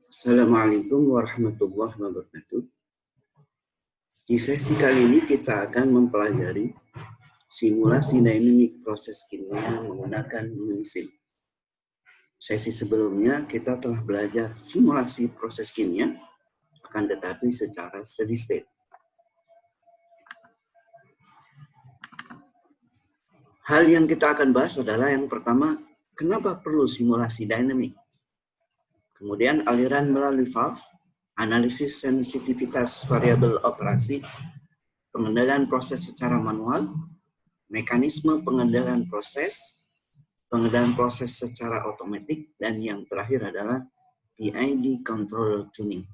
Assalamualaikum warahmatullahi wabarakatuh. Di sesi kali ini kita akan mempelajari simulasi dinamik proses kimia menggunakan mesin. Sesi sebelumnya kita telah belajar simulasi proses kimia, akan tetapi secara steady state. Hal yang kita akan bahas adalah yang pertama, kenapa perlu simulasi dinamik? Kemudian aliran melalui valve, analisis sensitivitas variabel operasi, pengendalian proses secara manual, mekanisme pengendalian proses secara otomatis, dan yang terakhir adalah PID control tuning.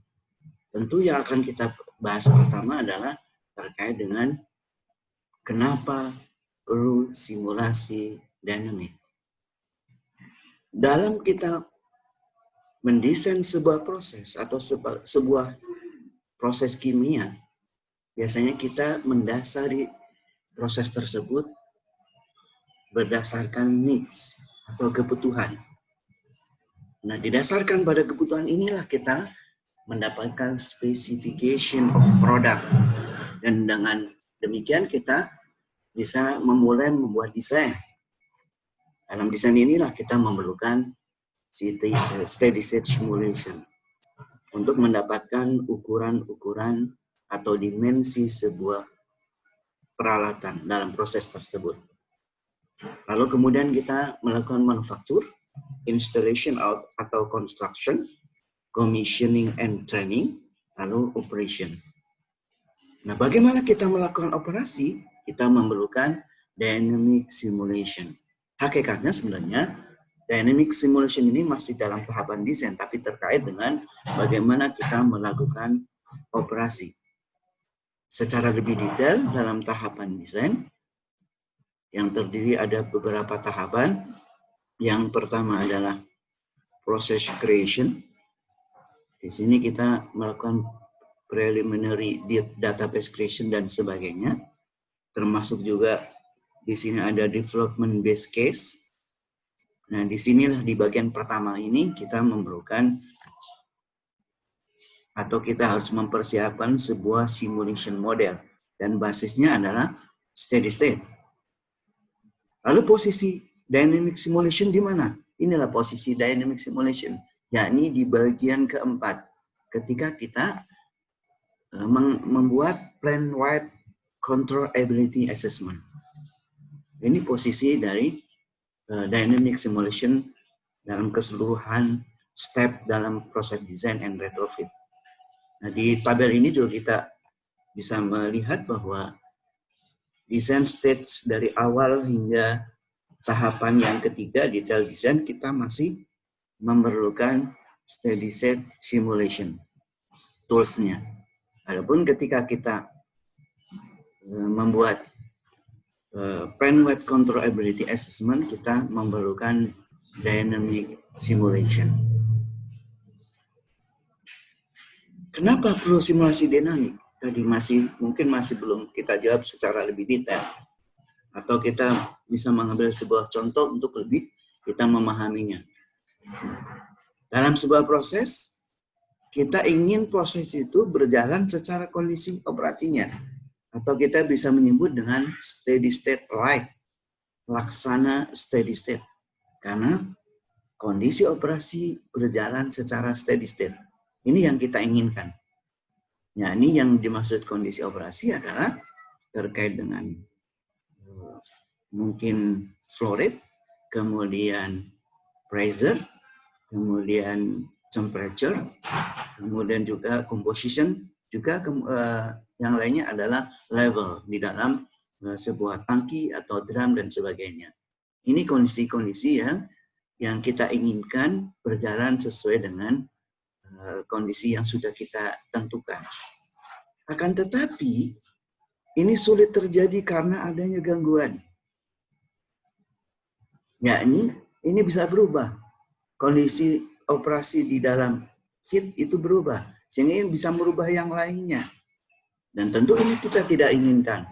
Tentu yang akan kita bahas pertama adalah terkait dengan kenapa perlu simulasi dinamik. Dalam kita mendesain sebuah proses atau sebuah proses kimia, biasanya kita mendasari proses tersebut berdasarkan needs atau kebutuhan. Nah, didasarkan pada kebutuhan inilah kita mendapatkan specification of product. Dan dengan demikian kita bisa memulai membuat desain. Dalam desain inilah kita memerlukan steady state simulation untuk mendapatkan ukuran-ukuran atau dimensi sebuah peralatan dalam proses tersebut. Lalu kemudian kita melakukan manufaktur, installation atau construction, commissioning and training, lalu operation. Nah, bagaimana kita melakukan operasi? Kita memerlukan dynamic simulation. Hakikatnya sebenarnya dynamic simulation ini masih dalam tahapan desain, tapi terkait dengan bagaimana kita melakukan operasi. Secara lebih detail dalam tahapan desain, yang terdiri ada beberapa tahapan. Yang pertama adalah process creation. Di sini kita melakukan preliminary database creation dan sebagainya. Termasuk juga di sini ada development base case. Nah, di sinilah di bagian pertama ini kita memerlukan atau kita harus mempersiapkan sebuah simulation model dan basisnya adalah steady state. Lalu posisi dynamic simulation di mana? Inilah posisi dynamic simulation, yakni di bagian keempat ketika kita membuat plan-wide controllability assessment. Ini posisi dari dynamic simulation dalam keseluruhan step dalam proses design and retrofit. Nah, di tabel ini juga kita bisa melihat bahwa design stage dari awal hingga tahapan yang ketiga, detail design, kita masih memerlukan steady state simulation tools-nya. Adapun ketika kita membuat plan-wide controllability assessment, kita memerlukan dynamic simulation. Kenapa perlu simulasi dinamik? Tadi mungkin masih belum kita jawab secara lebih detail. Atau kita bisa mengambil sebuah contoh untuk lebih kita memahaminya. Dalam sebuah proses, kita ingin proses itu berjalan secara kondisi operasinya. Atau kita bisa menyebut dengan steady state like, laksana steady state. Karena kondisi operasi berjalan secara steady state. Ini yang kita inginkan. Ya, ini yang dimaksud kondisi operasi adalah terkait dengan mungkin flow rate, kemudian pressure, kemudian temperature, kemudian juga composition, juga yang lainnya adalah level di dalam sebuah tangki atau drum dan sebagainya. Ini kondisi-kondisi yang kita inginkan berjalan sesuai dengan kondisi yang sudah kita tentukan. Akan tetapi, ini sulit terjadi karena adanya gangguan. Yakni, ini bisa berubah. Kondisi operasi di dalam fit itu berubah. Sehingga ini bisa merubah yang lainnya. Dan tentu ini kita tidak inginkan.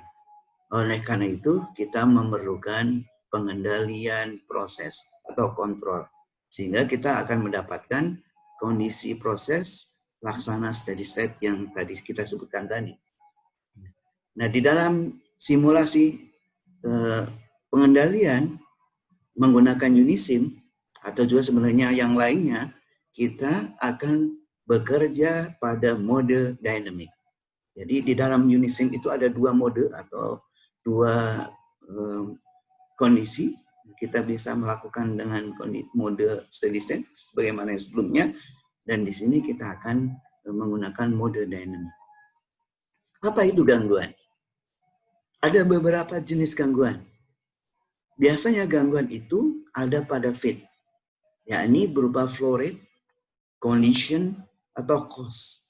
Oleh karena itu, kita memerlukan pengendalian proses atau kontrol. Sehingga kita akan mendapatkan kondisi proses laksana steady state yang tadi kita sebutkan tadi. Nah, di dalam simulasi pengendalian menggunakan Unisim atau juga sebenarnya yang lainnya, kita akan bekerja pada mode dynamic. Jadi di dalam Unisim itu ada dua mode atau dua kondisi. Kita bisa melakukan dengan mode steady state sebagaimana yang sebelumnya, dan di sini kita akan menggunakan mode dynamic. Apa itu gangguan? Ada beberapa jenis gangguan. Biasanya gangguan itu ada pada fit, yakni berupa flow rate, condition, atau cost.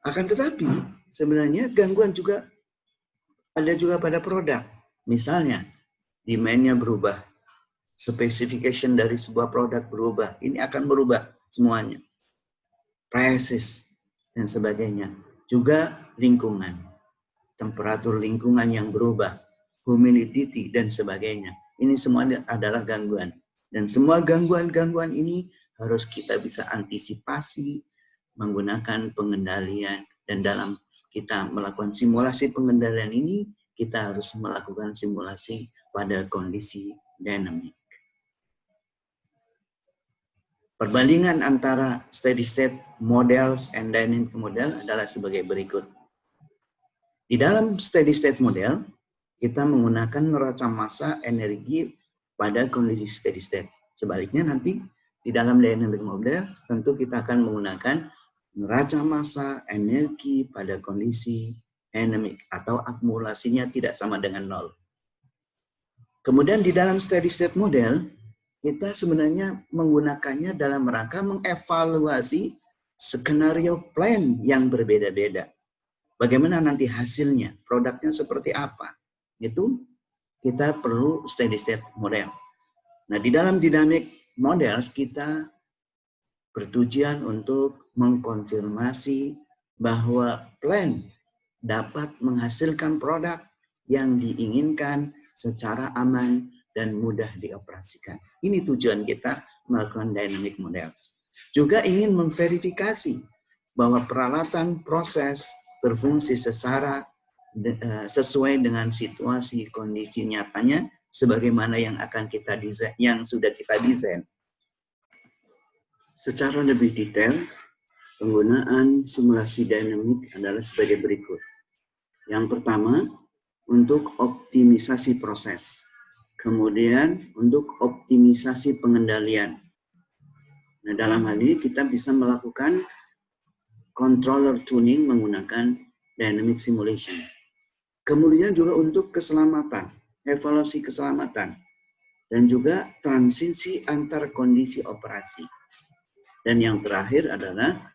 Akan tetapi sebenarnya gangguan juga ada juga pada produk. Misalnya demand-nya berubah, specification dari sebuah produk berubah, ini akan berubah semuanya. Prices dan sebagainya. Juga lingkungan, temperatur lingkungan yang berubah, humidity dan sebagainya. Ini semua adalah gangguan. Dan semua gangguan-gangguan ini harus kita bisa antisipasi menggunakan pengendalian. Dan dalam kita melakukan simulasi pengendalian ini, kita harus melakukan simulasi pada kondisi dynamic. Perbandingan antara steady state models and dynamic model adalah sebagai berikut. Di dalam steady state model, kita menggunakan neraca massa energi pada kondisi steady state. Sebaliknya nanti di dalam dynamic model tentu kita akan menggunakan neraca massa energi pada kondisi dynamic atau akumulasinya tidak sama dengan 0. Kemudian di dalam steady state model, kita sebenarnya menggunakannya dalam rangka mengevaluasi skenario plan yang berbeda-beda. Bagaimana nanti hasilnya, produknya seperti apa. Itu kita perlu steady state model. Nah, di dalam dynamic models kita bertujuan untuk mengkonfirmasi bahwa plan dapat menghasilkan produk yang diinginkan secara aman dan mudah dioperasikan. Ini tujuan kita melakukan dynamic models. Juga ingin memverifikasi bahwa peralatan proses berfungsi sesuai dengan situasi kondisi nyatanya sebagaimana yang akan kita desain, yang sudah kita desain. Secara lebih detail, penggunaan simulasi dinamik adalah sebagai berikut. Yang pertama, untuk optimisasi proses. Kemudian untuk optimisasi pengendalian. Nah, dalam hal ini kita bisa melakukan controller tuning menggunakan dynamic simulation. Kemudian juga untuk keselamatan, evaluasi keselamatan, dan juga transisi antar kondisi operasi. Dan yang terakhir adalah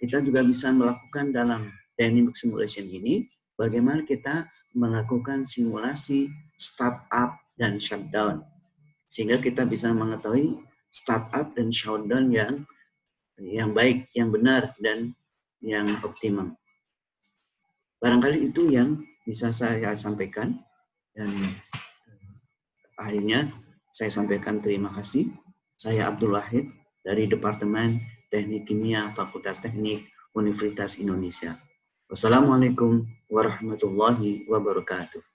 kita juga bisa melakukan dalam dynamic simulation ini bagaimana kita melakukan simulasi startup dan shutdown. Sehingga kita bisa mengetahui startup dan shutdown yang baik, yang benar, dan yang optimum. Barangkali itu yang bisa saya sampaikan. Dan akhirnya saya sampaikan terima kasih. Saya Abdul Wahid dari Departemen Teknik Kimia Fakultas Teknik Universitas Indonesia. Wassalamualaikum warahmatullahi wabarakatuh.